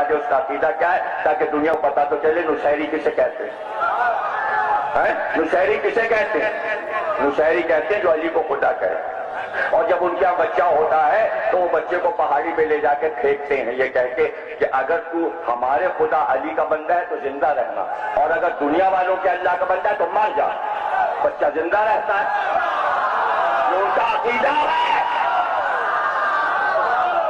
دے اس کا عقیدہ کیا ہے، تاکہ دنیا کو پتا تو چلے نصیری کسے کہتے ہیں، نصیری کسے کہتے ہیں؟ نصیری کہتے ہیں جو علی کو خدا کہتے ہیں، اور جب ان کا بچہ ہوتا ہے تو وہ بچے کو پہاڑی پہ لے جا کے پھینکتے ہیں یہ کہہ کے کہ اگر تو ہمارے خدا علی کا بندہ ہے تو زندہ رہنا، اور اگر دنیا والوں کے اللہ کا بندہ ہے تو مر جا۔ بچہ زندہ رہتا ہے، یہ ان کا عقیدہ ہے۔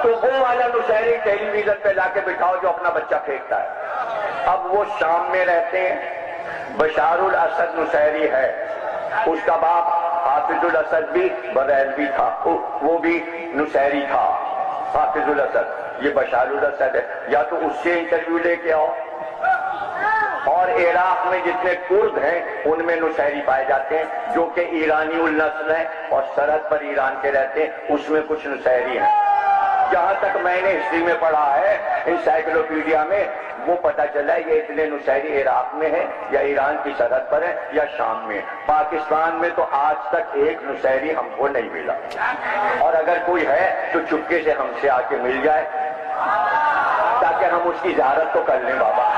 تو وہ والا نصیری ٹیلی ویژن پہ لا کے بٹھاؤ جو اپنا بچہ پھینکتا ہے۔ اب وہ شام میں رہتے ہیں، بشار الاسد نصیری ہے، اس کا باپ حافظ الاسد بھی بریلوی تھا، وہ بھی نصیری تھا۔ حافظ الاسد یہ بشار الاسد ہے، یا تو اس سے انٹرویو لے کے آؤ۔ اور عراق میں جتنے کرد ہیں ان میں نصیری پائے جاتے ہیں جو کہ ایرانی النسل ہیں اور سرحد پر ایران کے رہتے ہیں، اس میں کچھ نصیری ہیں۔ جہاں تک میں نے ہسٹری میں پڑھا ہے انسائکلوپیڈیا میں، وہ پتہ چلا یہ اتنے نصیری عراق میں ہیں یا ایران کی سرحد پر ہیں یا شام میں۔ پاکستان میں تو آج تک ایک نصیری ہم کو نہیں ملا، اور اگر کوئی ہے تو چپکے سے ہم سے آ کے مل جائے تاکہ ہم اس کی زیارت تو کر لیں بابا۔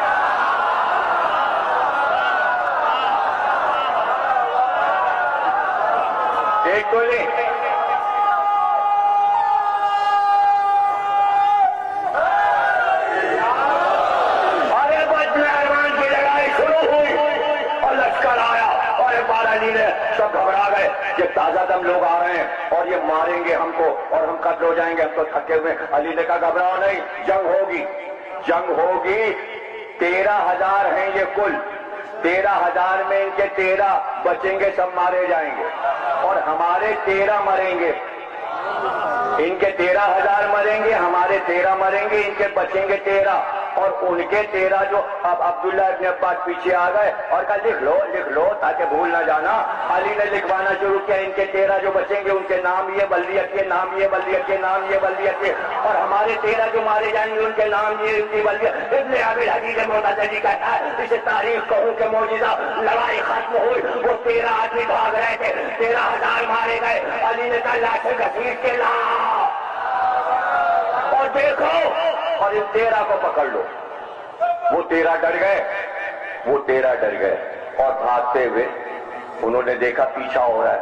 ایک تو لیں سب گھبرا گئے کہ تازہ دم لوگ آ رہے ہیں اور یہ ماریں گے ہم کو اور ہم قتل ہو جائیں گے، ہم تو تھکے ہوئے۔ علی نے کہا گھبراؤ نہیں، جنگ ہوگی، جنگ ہوگی۔ 13,000 ہیں یہ کل، 13,000 میں ان کے 13 بچیں گے، سب مارے جائیں گے، اور ہمارے 13 مریں گے۔ ان کے 13,000 مریں گے، ہمارے 13 مریں گے، ان کے بچیں گے 13، اور ان کے 13 جو اب عبداللہ ابن عباس پیچھے آ گئے اور کہا لکھ لو تاکہ بھول نہ جانا۔ علی نے لکھوانا شروع کیا، ان کے 13 جو بچیں گے ان کے نام یہ، بلدیت کے نام یہ، بلدیت کے نام یہ، بلدیت کے، اور ہمارے 13 جو مارے جائیں گے ان کے نام یہ، ان کی بلدیت۔ ابن ابی الحدید معتزلی کہتا ہے اسے تاریخ کہوں کہ معجزہ، لڑائی ختم ہوئی، وہ 13 آدمی بھاگ رہے تھے، 13,000 مارے گئے۔ علی نے کہا لاشیں گھسیٹ کے لاؤ اور دیکھو، اور ان 13 کو پکڑ لو۔ وہ 13 ڈر گئے، وہ 13 ڈر گئے اور بھاگتے ہوئے انہوں نے دیکھا پیچھا ہو رہا ہے۔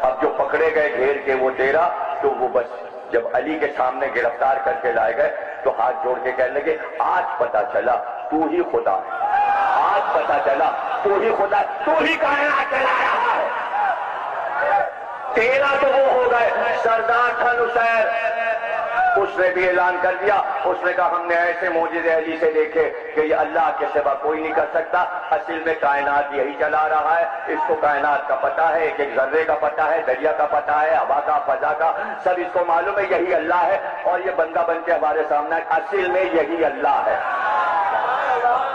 اب جو پکڑے گئے گھیر کے وہ 13، تو وہ بس جب علی کے سامنے گرفتار کر کے لائے گئے تو ہاتھ جوڑ کے کہنے لگے آج پتا چلا تو ہی خدا ہے، آج پتا چلا تو ہی خدا، تو ہی کائنات چلا رہا ہے۔ 13 تو وہ ہو گئے، سردار تھا نصیر، اس نے بھی اعلان کر دیا، اس نے کہا ہم نے ایسے معجزے علی سے دیکھے کہ یہ اللہ کے سوا کوئی نہیں کر سکتا، اصل میں کائنات یہی چلا رہا ہے، اس کو کائنات کا پتہ ہے، ایک ایک ذرے کا پتہ ہے، دریا کا پتہ ہے، ہوا کا، فضا کا، سب اس کو معلوم ہے یہی اللہ ہے، اور یہ بندہ بن کے ہمارے سامنے اصل میں یہی اللہ ہے۔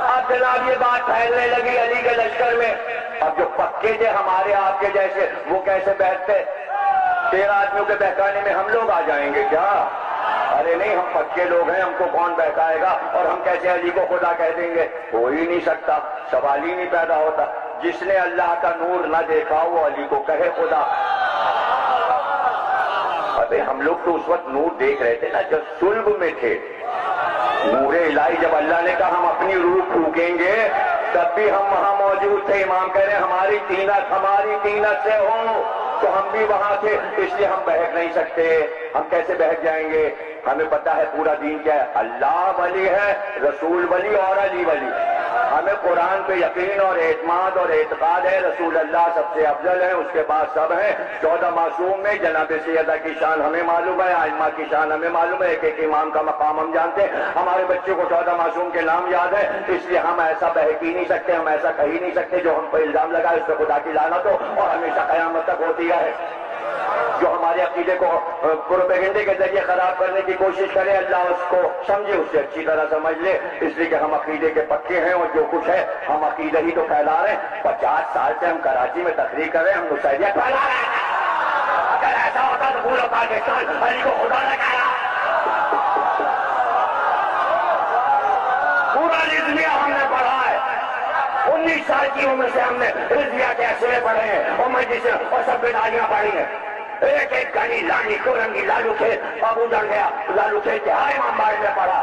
اب جناب یہ بات پھیلنے لگی علی کے لشکر میں۔ اب جو پکے تھے ہمارے آپ کے جیسے وہ کیسے بیٹھتے؟ 13 آدمیوں کے بہکانے میں ہم لوگ آ جائیں گے کیا؟ ارے نہیں، ہم پکے لوگ ہیں، ہم کو کون بہکائے گا، اور ہم کیسے علی کو خدا کہہ دیں گے؟ ہو ہی نہیں سکتا، سوال ہی نہیں پیدا ہوتا۔ جس نے اللہ کا نور نہ دیکھا وہ علی کو کہے خدا۔ ابے ہم لوگ تو اس وقت نور دیکھ رہے تھے نا جب صلب میں تھے، نور الہی جب اللہ نے کہا ہم اپنی روح پھونکیں گے تب بھی ہم وہاں موجود تھے۔ امام کہہ رہے ہیں ہماری تینت سے ہو تو ہم بھی وہاں تھے، اس لیے ہم بہک نہیں سکتے۔ ہم کیسے بہک جائیں گے؟ ہمیں پتا ہے پورا دین کیا ہے، اللہ ولی ہے، رسول ولی اور علی ولی۔ ہمیں قرآن پہ یقین اور اعتماد اور اعتقاد ہے، رسول اللہ سب سے افضل ہے، اس کے بعد سب ہیں۔ 14 معصوم میں جناب سیدہ کی شان ہمیں معلوم ہے، ائمہ کی شان ہمیں معلوم ہے، ایک ایک امام کا مقام ہم جانتے ہیں۔ ہمارے بچوں کو 14 معصوم کے نام یاد ہے، اس لیے ہم ایسا بہک ہی نہیں سکتے، ہم ایسا کہہ ہی نہیں سکتے جو ہم پہ الزام لگائے اس پہ خدا کی لعنت ہو اور ہمیشہ قیامت تک ہوتی ہے۔ جو ہمارے عقیدے کو پروپیگنڈے کے ذریعے خراب کرنے کی کوشش کرے، اللہ اس کو سمجھے، اس سے اچھی طرح سمجھ لے، اس لیے کہ ہم عقیدے کے پکے ہیں، اور جو کچھ ہے ہم عقیدہ ہی تو پھیلا رہے ہیں۔ 50 سال سے ہم کراچی میں تقریر کر رہے ہیں، ہم نصیریت پھیلا رہے ہیں۔ اگر ایسا ہوتا تو پورا پاکستان علی کو خدا نہ کہا۔ پورا رضویہ ہم نے پڑھا ہے، 19 سال کی عمر سے ہم نے رضویہ کے اسئلے پڑھے ہیں اور مجلسیں اور سب بیداریاں پڑھی ہیں۔ ایک ایک گلی لانی کو رنگی لالو کھیت ابو جان گیا، لالو کھیت کے ہر امام باڑی میں پڑھا،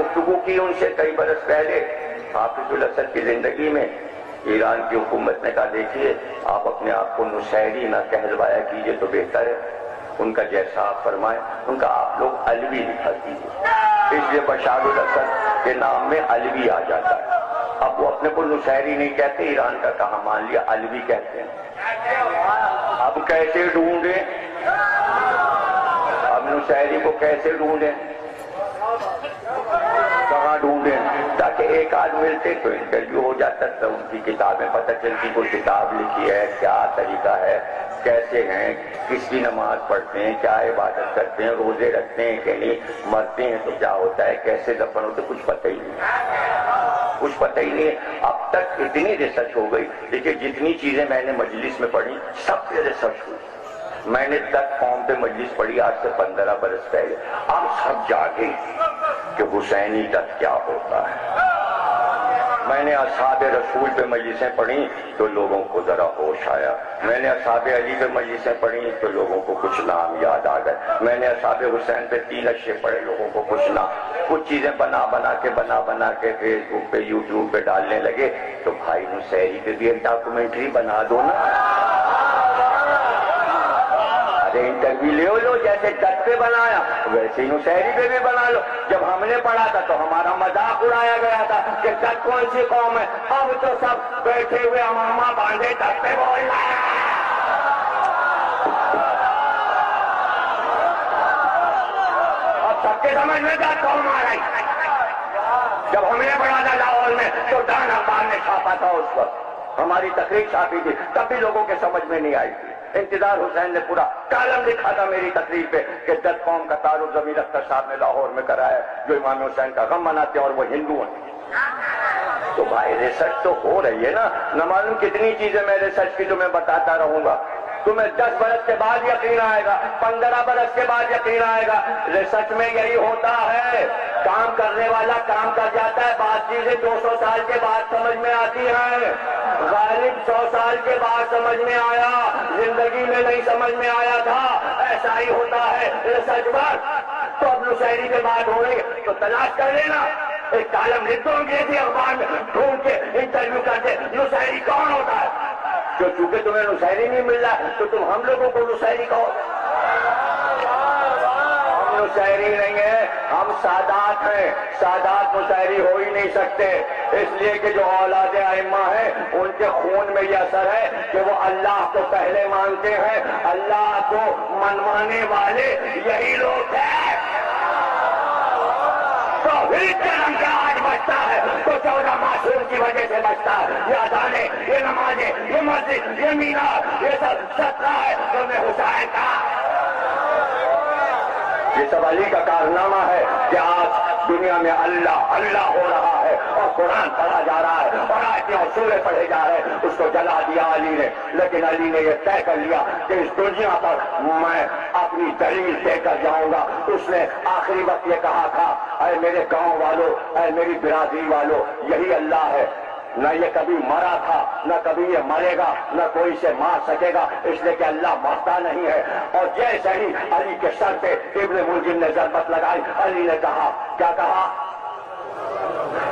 گفتگو کی ان سے کئی برس پہلے حافظ الاسد کی زندگی میں، ایران کی حکومت نے کہا دیکھیے آپ اپنے آپ کو نصیری نہ کہلوایا کیجئے تو بہتر ہے، ان کا جیسا آپ فرمائیں، ان کا آپ لوگ علوی لکھا کیجئے، اس لیے بشار الاسد کے نام میں علوی آ جاتا ہے۔ اب وہ اپنے کو نصیری نہیں کہتے، ایران کا کہاں مان لیا علوی کہتے ہیں۔ اب کیسے ڈھونڈیں؟ اب نصیری کو کیسے ڈھونڈیں؟ کہاں ڈھونڈیں؟ تاکہ ایک آدھ ملتے تو انٹرویو ہو جاتا تھا، ان کی کتابیں پتہ چلتی، کوئی کتاب لکھی ہے، کیا طریقہ ہے، کیسے ہیں، کس کی نماز پڑھتے ہیں، کیا عبادت کرتے ہیں، روزے رکھتے ہیں کہ نہیں، مرتے ہیں تو کیا ہوتا ہے، کیسے دفن ہوتے، کچھ پتہ ہی نہیں، کچھ پتہ ہی نہیں۔ اب تک اتنی ریسرچ ہو گئی، دیکھیے جتنی چیزیں میں نے مجلس میں پڑھی سب پہ ریسرچ ہوئی۔ میں نے تک قوم پہ مجلس پڑھی آج سے 15 برس پہلے، اب سب جاگے کہ حسینی تک کیا ہوتا ہے۔ میں نے اصحاب رسول پہ مجلسیں پڑھی تو لوگوں کو ذرا ہوش آیا، میں نے اصحاب علی پہ مجلسیں پڑھی تو لوگوں کو کچھ نام یاد آ گئے، میں نے اصحاب حسین پہ 3 اشے پڑھے، لوگوں کو کچھ چیزیں بنا بنا کے فیس بک پہ یوٹیوب پہ ڈالنے لگے، تو بھائی نصیری پہ بھی ایک ڈاکومنٹری بنا دو نا، انٹرویو لے لو، جیسے تت پہ بنایا ویسے ہی نصیری پہ بھی بنا لو۔ جب ہم نے پڑھا تھا تو ہمارا مذاق اڑایا گیا تھا کہ تت کون سی قوم ہے، اب تو سب بیٹھے ہوئے امامہ باندھے تت پہ بول رہا ہے۔ اب سب کے سمجھ میں تت قوم آ رہی۔ جب ہم نے پڑھا تھا لاہور میں تو ڈان اخبار نے چھاپا تھا، اس وقت ہماری تقریر چھاپی تھی، تب بھی لوگوں کے سمجھ میں نہیں آئی تھی۔ انتظار حسین نے پورا کالم لکھا تھا میری تقریر پہ کہ جت قوم کا تعارف ضمیر اختر صاحب نے لاہور میں کرایا ہے، جو امام حسین کا غم مناتے ہیں اور وہ ہندو ہیں۔ تو بھائی ریسرچ تو ہو رہی ہے نا، نہ معلوم کتنی چیزیں میں ریسرچ کی تمہیں بتاتا رہوں گا، تمہیں 10 برس کے بعد یقین آئے گا، 15 برس کے بعد یقین آئے گا۔ ریسرچ میں یہی ہوتا ہے، کام کرنے والا کام کر جاتا ہے، بعض چیزیں 200 سال کے بعد سمجھ میں آتی ہیں۔ غالب 100 سال کے بعد سمجھ میں آیا، زندگی میں نہیں سمجھ میں آیا تھا، ایسا ہی ہوتا ہے ریسرچ بات۔ تو اب نصیری پہ بات ہو رہی ہے تو تلاش کر لینا، ایک کالم لکھ دو انگریزی اخبار میں، ڈھونڈ کے انٹرویو کرتے نصیری کون ہوتا ہے۔ جو چونکہ تمہیں نصیری نہیں مل رہا تو تم ہم لوگوں کو نصیری کہو۔ ہم نصیری نہیں ہیں، ہم سادات ہیں، سادات نصیری ہو ہی نہیں سکتے، اس لیے کہ جو اولاد ائمہ ہیں ان کے خون میں یہ اثر ہے کہ وہ اللہ کو پہلے مانتے ہیں، اللہ کو منوانے والے یہی لوگ ہیں۔ توحید کا رنگ آج بچتا ہے تو 14 معصوم کی وجہ سے بچتا ہے، یہ اذانیں، یہ نمازیں، یہ مسجد، یہ مینار، یہ سب صدقہ ہے تمہیں حسین کا۔ یہ سب علی کا کارنامہ ہے کہ آج دنیا میں اللہ اللہ ہو رہا ہے اور قرآن پڑھا جا رہا ہے اور آیتیں اور سورے پڑھے جا رہے ہیں۔ اس کو جلا دیا علی نے، لیکن علی نے یہ طے کر لیا کہ اس دنیا پر میں اپنی دلیل دے کر جاؤں گا۔ اس نے آخری وقت یہ کہا تھا، اے میرے گاؤں والوں، اے میری برادری والوں، یہی اللہ ہے، نہ یہ کبھی مرا تھا، نہ کبھی یہ مرے گا، نہ کوئی اسے مار سکے گا، اس لیے کہ اللہ مرتا نہیں ہے۔ اور جیسے ہی علی کے سر پہ ابن ملجم نے ضربت لگائی، علی نے کہا، کیا کہا؟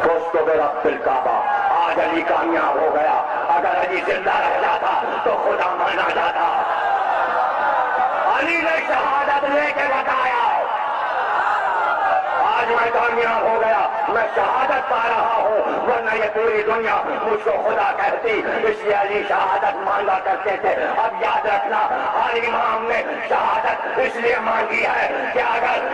دوستو برب الکعبہ، آج علی کامیاب ہو گیا، اگر علی زندہ رہ جاتا تو خدا مانا جاتا۔ علی نے شہادت لے کے بتایا، آج میں کامیاب ہو گیا، میں شہادت پا رہا ہوں، ورنہ یہ پوری دنیا مجھ کو خدا کہتی۔ اس لیے علی شہادت مانگا کرتے تھے۔ اب یاد رکھنا، ہر امام نے شہادت اس لیے مانگی ہے کہ اگر